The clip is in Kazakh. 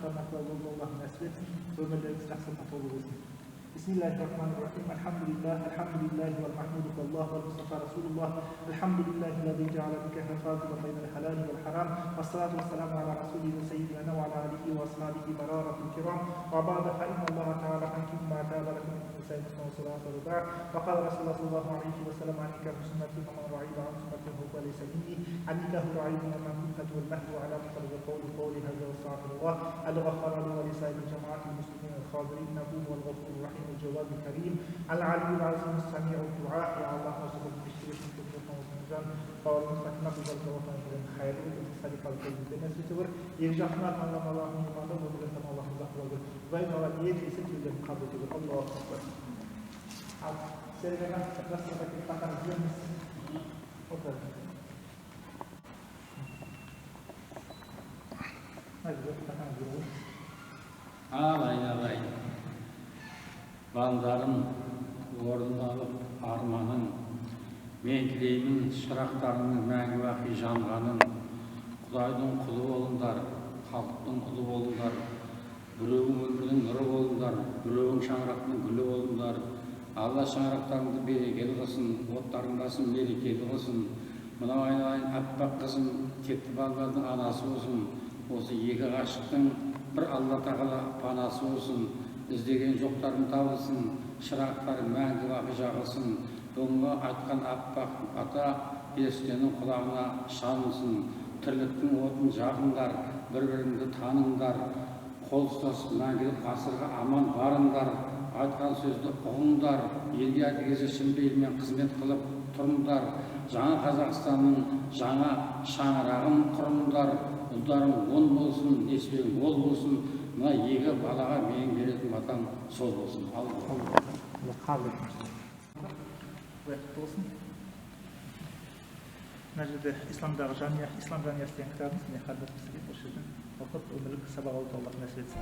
мақсаттарына куә болуды Аллах нәсіп етсін, өмірлеріңіз жақсылыққа толы болсын. Bismillahirrahmanirrahim. Alhamdulillah wal mahmudu Allah wal mustafa rasulullah. Alhamdulillah alladhi ja'ala nikah fadila bayna al-halal wal haram. Wassalatu wassalamu ala rasulina sayyidina wa ala alihi wa ashabihi bararatul kiram. Wa ba'da fa inna Allah ta'ala ankum ma ta'ala lakum min nisa'i muslimat wa ruba'. Wa qala rasulullah sallallahu alayhi wa sallam an nikah sunnati wa man ra'iba an sunnati huwa laysa minni. An nikah ra'iba wa man kuntu wal mahdu ala muqaddar qawli hadha wa astaghfirullah. Al-ghafar li wa li sa'il jama'at al-muslimin al-khadirin nabuhu wal ghafur rahim. الجواد الكريم العلي العظيم السميع الدعاء يا الله وصل بالشرك من كل ومن قال مستقيم بذلك وطن من خير وتصدق الكل بالناس بتور يرجعنا الله الله من الله وبركاته الله الله وين وليد يسجل القبر الله أكبر سيدنا تقصد كتابنا الجنس أكبر ماذا كتابنا الجنس Ağlay. Baldarım ornunu alıp armanın, men tileymin şıraqlarının мәңгі бақи жанғанын, Құдайдың құлы болыңдар, халықтың құлы болыңдар, біреуің өмірдің нұры болыңдар, біреуің шаңырақтың гүлі болыңдар. Алла шаңырақтарыңды берекелі қылсын, оттарыңдасын берекелі қылсын. Мынау айналайын аппақ қызым текті балалардың анасы болсын. Осы екі ғашықтың бір Алла тағала панасы болсын. Іздеген жоқтарың табылсын, шырақтары мәңгі бақи жағылсын. Бүгінгі айтқан аппақ ата періштенің құлағына шалынсын. Тірліктің отын жағыңдар, бір-біріңді таныңдар. Қол ұстасып мәңгілік ғасырға аман барыңдар. Айтқан сөзді ұғыңдар. Елге әдігезе шын бейілмен қызмет қылып тұрыңдар. Жаңа Қазақстанның жаңа шаңырағын құрыңдар. Ұлдарың он болсын, несібең мол болсын. Мына екі балаға менің беретін батам сол болсын. Мына жерде исламдағы жанұя, ислам жанұясы деген кітабымыз, міне хадис бізге осы жерден оқып өмірлік сабақ алуды Аллах нәсіп етсін.